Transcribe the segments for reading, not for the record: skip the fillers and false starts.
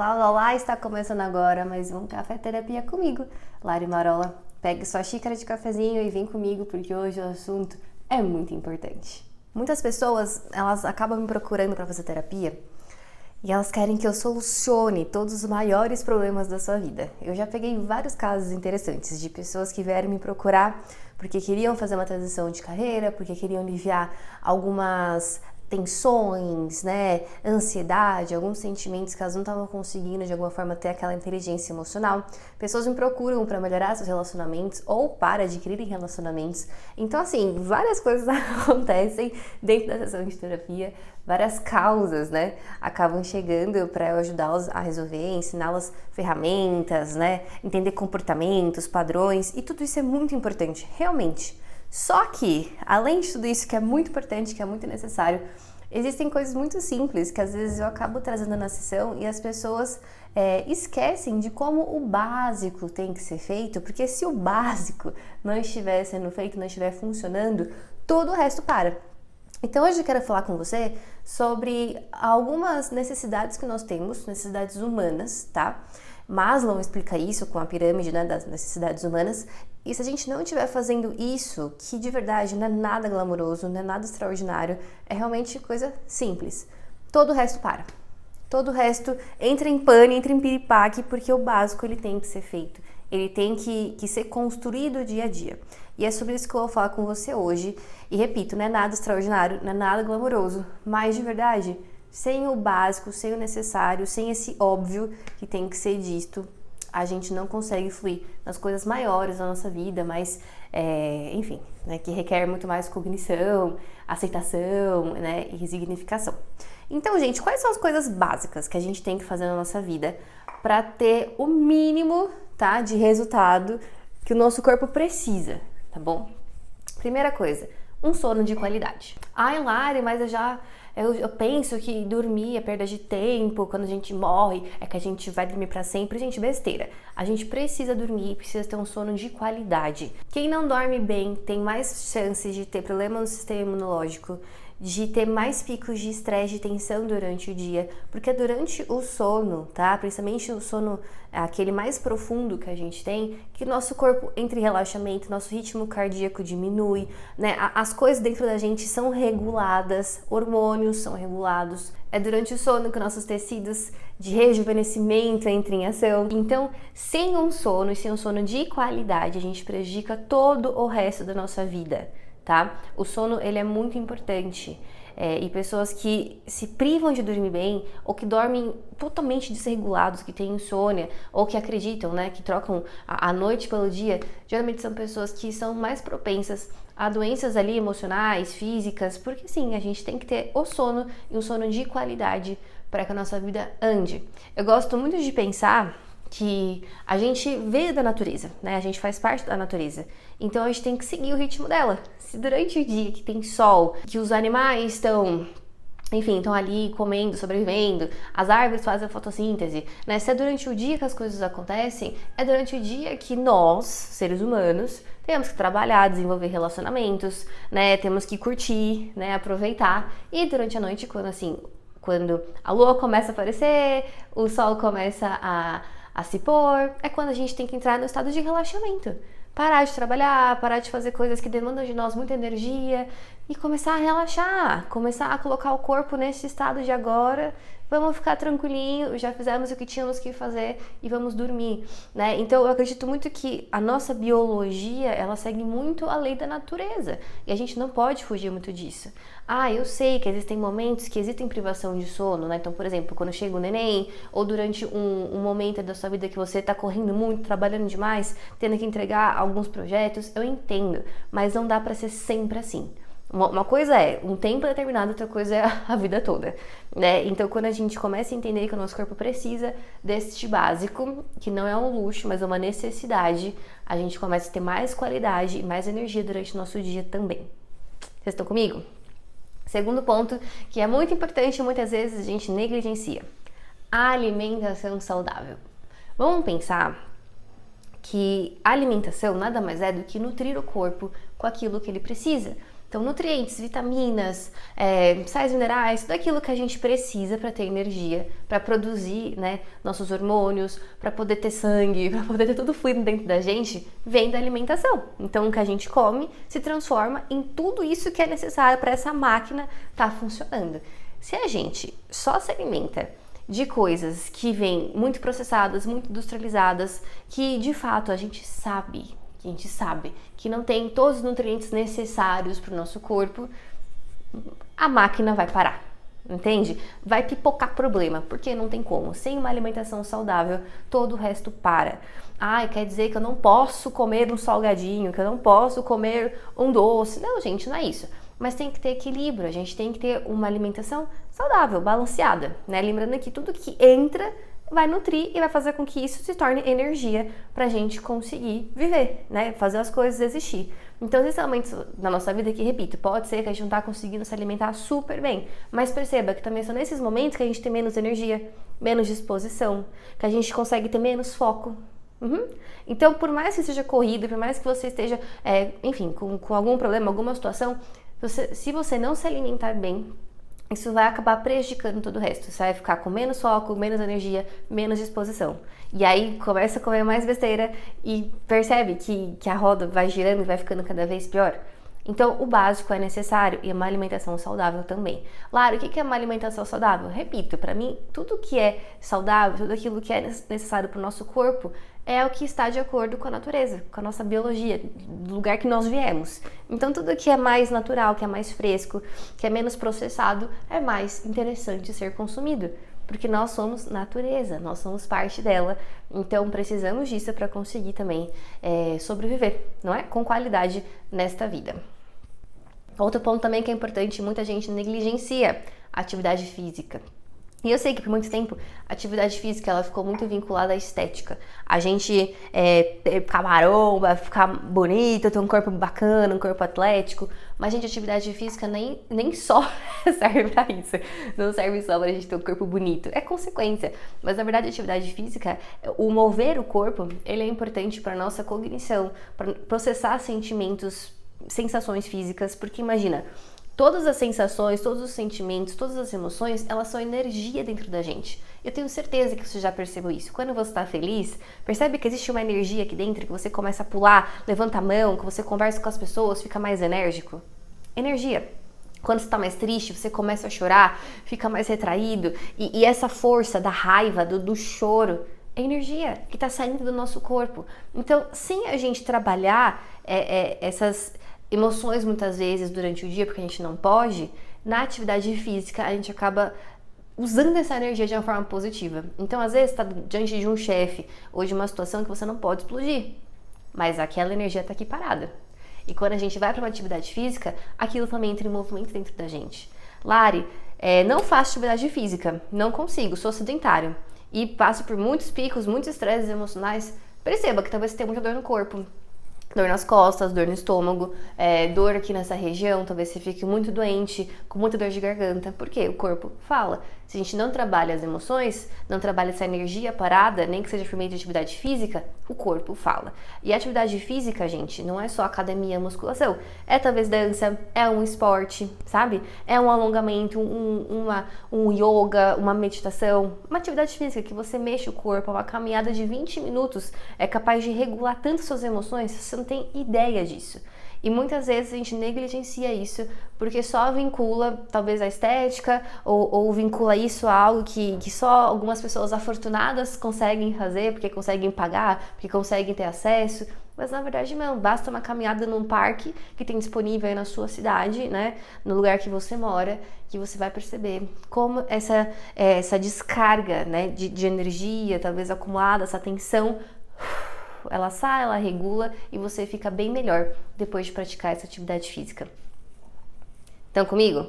Olá, olá, olá, está começando agora mais um Café Terapia comigo, Lari Marola. Pegue sua xícara de cafezinho e vem comigo porque hoje o assunto é muito importante. Muitas pessoas, elas acabam me procurando para fazer terapia e elas querem que eu solucione todos os maiores problemas da sua vida. Eu já peguei vários casos interessantes de pessoas que vieram me procurar porque queriam fazer uma transição de carreira, porque queriam aliviar algumas tensões, né, ansiedade, alguns sentimentos que elas não estavam conseguindo de alguma forma ter aquela inteligência emocional. Pessoas me procuram para melhorar seus relacionamentos ou para adquirirem relacionamentos. Então, assim, várias coisas acontecem dentro da sessão de terapia, várias causas, né, acabam chegando para eu ajudá-los a resolver, ensiná-las ferramentas, né, entender comportamentos, padrões, e tudo isso é muito importante, realmente. Só que, além de tudo isso que é muito importante, que é muito necessário, existem coisas muito simples que às vezes eu acabo trazendo na sessão e as pessoas esquecem de como o básico tem que ser feito, porque se o básico não estiver sendo feito, não estiver funcionando, todo o resto para. Então hoje eu quero falar com você sobre algumas necessidades que nós temos, necessidades humanas, tá? Maslow explica isso com a pirâmide, né, das necessidades humanas. E se a gente não estiver fazendo isso, que de verdade não é nada glamouroso, não é nada extraordinário, é realmente coisa simples. Todo o resto para. Todo o resto entra em pane, entra em piripaque, porque o básico ele tem que ser feito. Ele tem que ser construído dia a dia. E é sobre isso que eu vou falar com você hoje. E repito, não é nada extraordinário, não é nada glamouroso, mas de verdade, sem o básico, sem o necessário, sem esse óbvio que tem que ser dito, a gente não consegue fluir nas coisas maiores da nossa vida, mas, enfim, né, que requer muito mais cognição, aceitação, né, e resignificação. Então, gente, quais são as coisas básicas que a gente tem que fazer na nossa vida para ter o mínimo, tá, de resultado que o nosso corpo precisa, tá bom? Primeira coisa, um sono de qualidade. Ai, Lari, mas eu penso que dormir é perda de tempo, quando a gente morre é que a gente vai dormir pra sempre. Gente, besteira. A gente precisa dormir, precisa ter um sono de qualidade. Quem não dorme bem tem mais chances de ter problema no sistema imunológico, de ter mais picos de estresse, de tensão durante o dia, porque durante o sono, tá? Principalmente o sono, aquele mais profundo que a gente tem, que nosso corpo entra em relaxamento, nosso ritmo cardíaco diminui, né? As coisas dentro da gente são reguladas, hormônios são regulados. É durante o sono que nossos tecidos de rejuvenescimento entram em ação. Então, sem um sono e sem um sono de qualidade, a gente prejudica todo o resto da nossa vida. Tá? O sono ele é muito importante e pessoas que se privam de dormir bem ou que dormem totalmente desregulados, que têm insônia ou que acreditam, né, que trocam a noite pelo dia, geralmente são pessoas que são mais propensas a doenças ali emocionais, físicas, porque sim, a gente tem que ter o sono e um sono de qualidade para que a nossa vida ande. Eu gosto muito de pensar que a gente veio da natureza, né? A gente faz parte da natureza. Então a gente tem que seguir o ritmo dela. Se durante o dia que tem sol, que os animais estão ali comendo, sobrevivendo, as árvores fazem a fotossíntese, né? Se é durante o dia que as coisas acontecem, é durante o dia que nós, seres humanos, temos que trabalhar, desenvolver relacionamentos, né? Temos que curtir, né? Aproveitar. E durante a noite, quando a lua começa a aparecer, o sol começa a se pôr, é quando a gente tem que entrar no estado de relaxamento. Parar de trabalhar, parar de fazer coisas que demandam de nós muita energia e começar a relaxar, começar a colocar o corpo nesse estado de agora. Vamos ficar tranquilinho, já fizemos o que tínhamos que fazer e vamos dormir, né? Então eu acredito muito que a nossa biologia, ela segue muito a lei da natureza e a gente não pode fugir muito disso. Eu sei que existem momentos que existem privação de sono, né? Então, por exemplo, quando chega o neném ou durante um momento da sua vida que você tá correndo muito, trabalhando demais, tendo que entregar alguns projetos, eu entendo, mas não dá pra ser sempre assim. Uma coisa é um tempo determinado, outra coisa é a vida toda, né? Então, quando a gente começa a entender que o nosso corpo precisa deste básico, que não é um luxo, mas é uma necessidade, a gente começa a ter mais qualidade e mais energia durante o nosso dia também. Vocês estão comigo? Segundo ponto, que é muito importante e muitas vezes a gente negligencia: a alimentação saudável. Vamos pensar que a alimentação nada mais é do que nutrir o corpo com aquilo que ele precisa. Então, nutrientes, vitaminas, sais minerais, tudo aquilo que a gente precisa para ter energia, para produzir, né, nossos hormônios, para poder ter sangue, para poder ter tudo fluido dentro da gente, vem da alimentação. Então, o que a gente come se transforma em tudo isso que é necessário para essa máquina estar funcionando. Se a gente só se alimenta de coisas que vêm muito processadas, muito industrializadas, que de fato a gente sabe que não tem todos os nutrientes necessários para o nosso corpo, a máquina vai parar, entende? Vai pipocar problema, porque não tem como. Sem uma alimentação saudável, todo o resto para. Quer dizer que eu não posso comer um salgadinho, que eu não posso comer um doce. Não, gente, não é isso. Mas tem que ter equilíbrio, a gente tem que ter uma alimentação saudável, balanceada, né? Lembrando que tudo que entra vai nutrir e vai fazer com que isso se torne energia pra gente conseguir viver, né? Fazer as coisas existir. Então, existem momentos na nossa vida que, repito, pode ser que a gente não tá conseguindo se alimentar super bem, mas perceba que também são nesses momentos que a gente tem menos energia, menos disposição, que a gente consegue ter menos foco. Então, por mais que seja corrido, por mais que você esteja, com algum problema, alguma situação, se você não se alimentar bem, isso vai acabar prejudicando todo o resto. Você vai ficar com menos foco, menos energia, menos disposição. E aí começa a comer mais besteira e percebe que a roda vai girando e vai ficando cada vez pior. Então, o básico é necessário e uma alimentação saudável também. Claro, o que é uma alimentação saudável? Repito, para mim, tudo que é saudável, tudo aquilo que é necessário para o nosso corpo é o que está de acordo com a natureza, com a nossa biologia, do lugar que nós viemos. Então, tudo que é mais natural, que é mais fresco, que é menos processado, é mais interessante ser consumido. Porque nós somos natureza, nós somos parte dela, então precisamos disso para conseguir também sobreviver, não é? Com qualidade nesta vida. Outro ponto também que é importante, muita gente negligencia a atividade física. E eu sei que por muito tempo a atividade física ela ficou muito vinculada à estética. A gente ficar maromba, ficar bonito, ter um corpo bacana, um corpo atlético. Mas, gente, a atividade física nem só serve pra isso. Não serve só pra gente ter um corpo bonito. É consequência. Mas, na verdade, a atividade física, o mover o corpo, ele é importante pra nossa cognição, para processar sentimentos, sensações físicas. Porque, imagina, todas as sensações, todos os sentimentos, todas as emoções, elas são energia dentro da gente. Eu tenho certeza que você já percebeu isso. Quando você está feliz, percebe que existe uma energia aqui dentro, que você começa a pular, levanta a mão, que você conversa com as pessoas, fica mais enérgico? Energia. Quando você está mais triste, você começa a chorar, fica mais retraído. E essa força da raiva, do choro, é energia que está saindo do nosso corpo. Então, sem a gente trabalhar essas emoções muitas vezes durante o dia, porque a gente não pode, na atividade física a gente acaba usando essa energia de uma forma positiva. Então, às vezes, está diante de um chefe ou de uma situação que você não pode explodir, mas aquela energia está aqui parada. E quando a gente vai para uma atividade física, aquilo também entra em movimento dentro da gente. Lari, não faço atividade física, não consigo, sou sedentário e passo por muitos picos, muitos estresses emocionais. Perceba que talvez você tenha muita dor no corpo, dor nas costas, dor no estômago, dor aqui nessa região, talvez você fique muito doente, com muita dor de garganta, porque o corpo fala. Se a gente não trabalha as emoções, não trabalha essa energia parada, nem que seja por meio de atividade física, o corpo fala. E a atividade física, gente, não é só academia, musculação. É talvez dança, é um esporte, sabe? É um alongamento, um yoga, uma meditação, uma atividade física que você mexe o corpo, uma caminhada de 20 minutos é capaz de regular tanto suas emoções, você não tem ideia disso. E muitas vezes a gente negligencia isso porque só vincula talvez a estética ou vincula isso a algo que só algumas pessoas afortunadas conseguem fazer, porque conseguem pagar, porque conseguem ter acesso. Mas na verdade não, basta uma caminhada num parque que tem disponível aí na sua cidade, né, no lugar que você mora, que você vai perceber como essa descarga, né, de energia, talvez acumulada, essa tensão, ela sai, ela regula e você fica bem melhor depois de praticar essa atividade física. Estão comigo?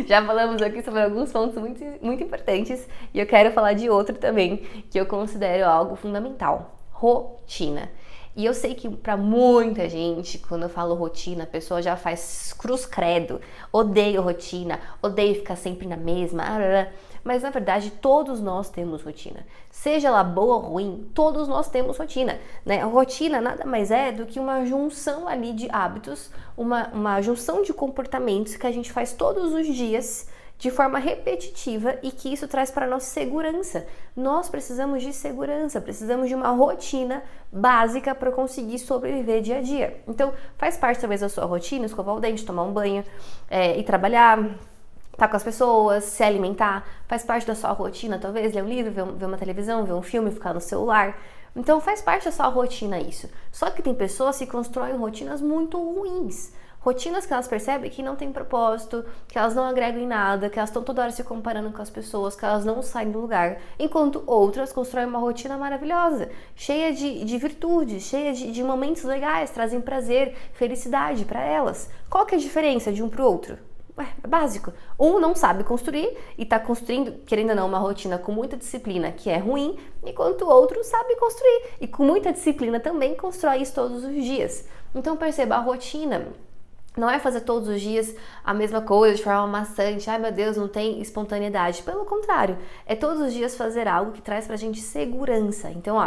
Já falamos aqui sobre alguns pontos muito, muito importantes e eu quero falar de outro também que eu considero algo fundamental: rotina. E eu sei que para muita gente, quando eu falo rotina, a pessoa já faz cruz credo, odeio rotina, odeio ficar sempre na mesma. mas na verdade todos nós temos rotina. Seja ela boa ou ruim, todos nós temos rotina, né? A rotina nada mais é do que uma junção ali de hábitos, uma junção de comportamentos que a gente faz todos os dias de forma repetitiva e que isso traz para nós segurança. Nós precisamos de segurança, precisamos de uma rotina básica para conseguir sobreviver dia a dia. Então, faz parte talvez da sua rotina, escovar o dente, tomar um banho, ir trabalhar, estar com as pessoas, se alimentar. Faz parte da sua rotina, talvez, ler um livro, ver uma televisão, ver um filme, ficar no celular. Então, faz parte da sua rotina isso. Só que tem pessoas que constroem rotinas muito ruins. Rotinas que elas percebem que não tem propósito, que elas não agregam em nada, que elas estão toda hora se comparando com as pessoas, que elas não saem do lugar, enquanto outras constroem uma rotina maravilhosa, cheia de virtudes, cheia de momentos legais, trazem prazer, felicidade para elas. Qual que é a diferença de um para o outro? É básico. Um não sabe construir e está construindo, querendo ou não, uma rotina com muita disciplina, que é ruim, enquanto o outro sabe construir e com muita disciplina também constrói isso todos os dias. Então perceba, a rotina não é fazer todos os dias a mesma coisa de forma maçante, ai meu Deus, não tem espontaneidade. Pelo contrário, é todos os dias fazer algo que traz pra gente segurança. Então,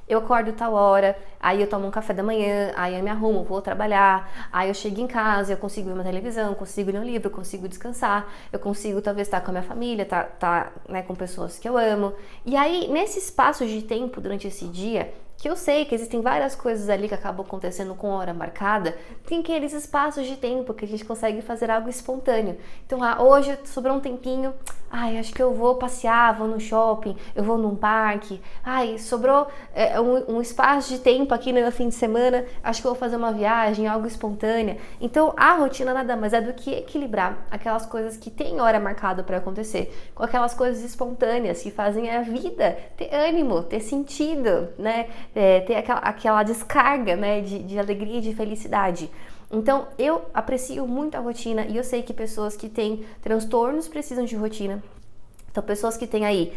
eu acordo tal hora, aí eu tomo um café da manhã, aí eu me arrumo, vou trabalhar, aí eu chego em casa, eu consigo ver uma televisão, consigo ler um livro, consigo descansar, eu consigo talvez estar com a minha família, né, com pessoas que eu amo. E aí, nesse espaço de tempo durante esse dia, que eu sei que existem várias coisas ali que acabam acontecendo com hora marcada, tem aqueles espaços de tempo que a gente consegue fazer algo espontâneo. Então, hoje sobrou um tempinho, acho que eu vou passear, vou no shopping, eu vou num parque, sobrou um espaço de tempo aqui no meu fim de semana, acho que eu vou fazer uma viagem, algo espontâneo. Então, a rotina nada mais é do que equilibrar aquelas coisas que tem hora marcada para acontecer, com aquelas coisas espontâneas que fazem a vida ter ânimo, ter sentido, né? Ter aquela descarga, né, de alegria e de felicidade. Então, eu aprecio muito a rotina e eu sei que pessoas que têm transtornos precisam de rotina. Então, pessoas que têm aí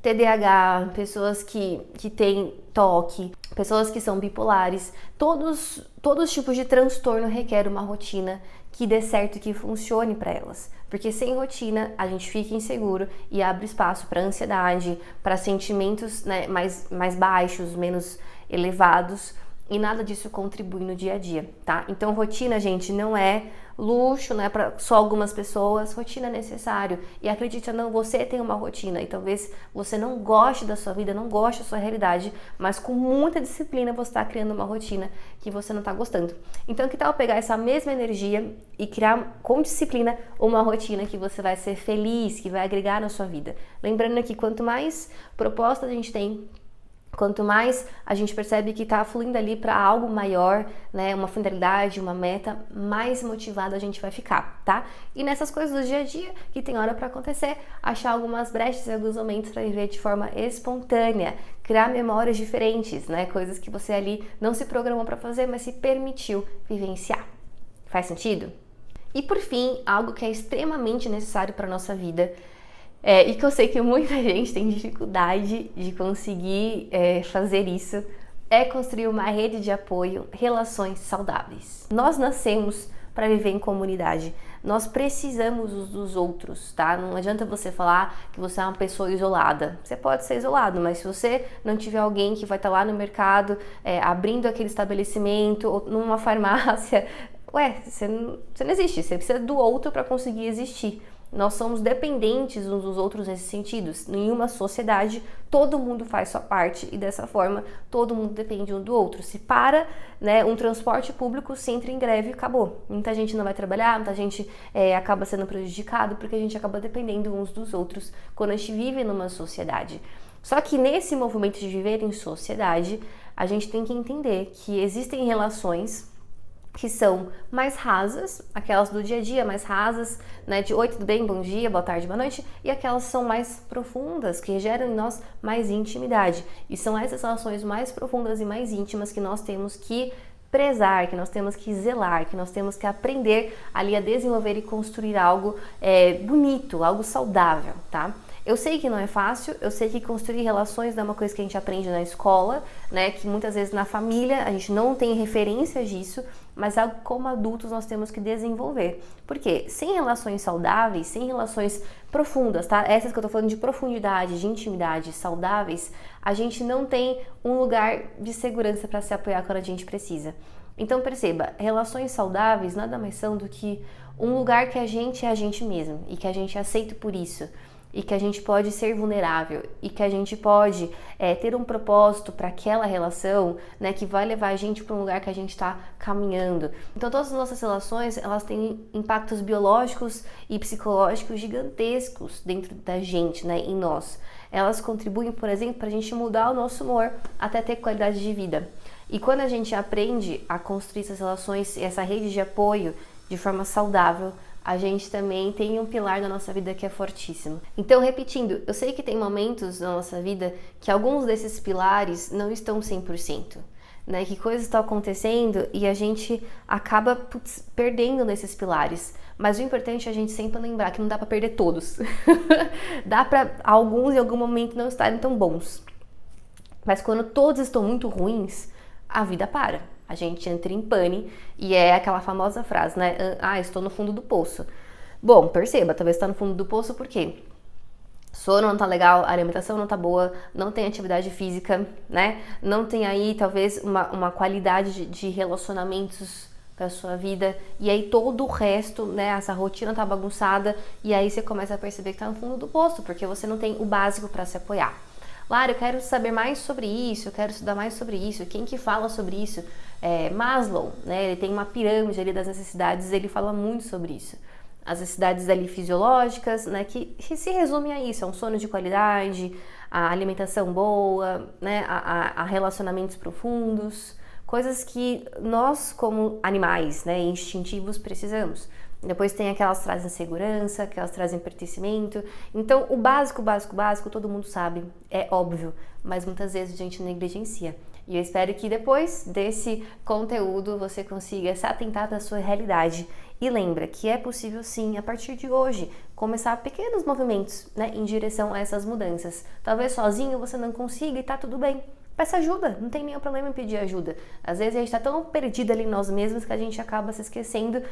TDAH, pessoas que têm TOC, pessoas que são bipolares, todos os tipos de transtorno requerem uma rotina que dê certo e que funcione para elas. Porque sem rotina a gente fica inseguro e abre espaço para ansiedade, para sentimentos, né, mais baixos, menos elevados, e nada disso contribui no dia a dia, tá? Então rotina, gente, não é luxo, não é para só algumas pessoas, rotina é necessário. E acredite ou não, você tem uma rotina e talvez você não goste da sua vida, não goste da sua realidade, mas com muita disciplina você está criando uma rotina que você não está gostando. Então que tal pegar essa mesma energia e criar com disciplina uma rotina que você vai ser feliz, que vai agregar na sua vida. Lembrando que quanto mais proposta a gente tem, quanto mais a gente percebe que está fluindo ali para algo maior, né, uma finalidade, uma meta, mais motivado a gente vai ficar, tá? E nessas coisas do dia a dia, que tem hora para acontecer, achar algumas brechas e alguns momentos para viver de forma espontânea, criar memórias diferentes, né, coisas que você ali não se programou para fazer, mas se permitiu vivenciar. Faz sentido? E por fim, algo que é extremamente necessário para nossa vida, e que eu sei que muita gente tem dificuldade de conseguir fazer isso, é construir uma rede de apoio, relações saudáveis. Nós nascemos para viver em comunidade, nós precisamos uns dos outros, tá? Não adianta você falar que você é uma pessoa isolada. Você pode ser isolado, mas se você não tiver alguém que vai estar lá no mercado, abrindo aquele estabelecimento, ou numa farmácia, você não existe, você precisa do outro para conseguir existir. Nós somos dependentes uns dos outros nesses sentidos. Em uma sociedade, todo mundo faz sua parte e dessa forma, todo mundo depende um do outro. Se para, né, um transporte público, se entra em greve, acabou. Muita gente não vai trabalhar, muita gente acaba sendo prejudicado porque a gente acaba dependendo uns dos outros quando a gente vive numa sociedade. Só que nesse movimento de viver em sociedade, a gente tem que entender que existem relações que são mais rasas, aquelas do dia a dia mais rasas, né, de oi, tudo bem, bom dia, boa tarde, boa noite, e aquelas são mais profundas, que geram em nós mais intimidade. E são essas relações mais profundas e mais íntimas que nós temos que prezar, que nós temos que zelar, que nós temos que aprender ali a desenvolver e construir algo bonito, algo saudável, tá? Eu sei que não é fácil, eu sei que construir relações não é uma coisa que a gente aprende na escola, né? Que muitas vezes na família a gente não tem referência disso, mas algo como adultos nós temos que desenvolver. Porque sem relações saudáveis, sem relações profundas, tá? Essas que eu tô falando de profundidade, de intimidade, saudáveis, a gente não tem um lugar de segurança para se apoiar quando a gente precisa. Então perceba, relações saudáveis nada mais são do que um lugar que a gente é a gente mesmo e que a gente é aceito por isso. E que a gente pode ser vulnerável e que a gente pode ter um propósito para aquela relação, né, que vai levar a gente para um lugar que a gente está caminhando. Então todas as nossas relações, elas têm impactos biológicos e psicológicos gigantescos dentro da gente, né, em nós. Elas contribuem, por exemplo, para a gente mudar o nosso humor até ter qualidade de vida. E quando a gente aprende a construir essas relações, essa rede de apoio de forma saudável, a gente também tem um pilar da nossa vida que é fortíssimo. Então, repetindo, eu sei que tem momentos na nossa vida que alguns desses pilares não estão 100%, né? Que coisas estão acontecendo e a gente acaba perdendo nesses pilares. Mas o importante é a gente sempre lembrar que não dá para perder todos. Dá para alguns em algum momento não estarem tão bons. Mas quando todos estão muito ruins, a vida para. A gente entra em pane e é aquela famosa frase, né? Ah, estou no fundo do poço. Bom, perceba, talvez está no fundo do poço por quê? Sono não tá legal, a alimentação não tá boa, não tem atividade física, né? Não tem aí, talvez, uma qualidade de relacionamentos para sua vida. E aí todo o resto, né? Essa rotina tá bagunçada e aí você começa a perceber que tá no fundo do poço, porque você não tem o básico para se apoiar. Lara, eu quero saber mais sobre isso, eu quero estudar mais sobre isso. Quem que fala sobre isso? Maslow, né? Ele tem uma pirâmide ali das necessidades, ele fala muito sobre isso. As necessidades ali fisiológicas, né? Que se resumem a isso, é um sono de qualidade, a alimentação boa, né? A relacionamentos profundos, coisas que nós como animais, né? Instintivos precisamos. Depois tem aquelas que trazem segurança, aquelas que trazem pertencimento. Então, o básico, todo mundo sabe, é óbvio, mas muitas vezes a gente negligencia. E eu espero que depois desse conteúdo você consiga se atentar da sua realidade. E lembra que é possível sim, a partir de hoje, começar pequenos movimentos, né, em direção a essas mudanças. Talvez sozinho você não consiga e tá tudo bem. Peça ajuda, não tem nenhum problema em pedir ajuda. Às vezes a gente está tão perdido ali em nós mesmos que a gente acaba se esquecendo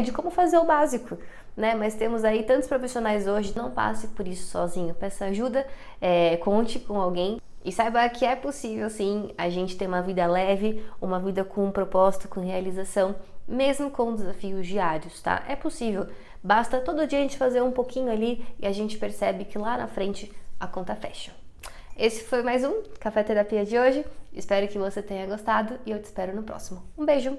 de como fazer o básico, né? Mas temos aí tantos profissionais hoje, não passe por isso sozinho. Peça ajuda, conte com alguém e saiba que é possível sim a gente ter uma vida leve, uma vida com um propósito, com realização, mesmo com desafios diários, tá? É possível. Basta todo dia a gente fazer um pouquinho ali e a gente percebe que lá na frente a conta fecha. Esse foi mais um Café Terapia de hoje. Espero que você tenha gostado e eu te espero no próximo. Um beijo!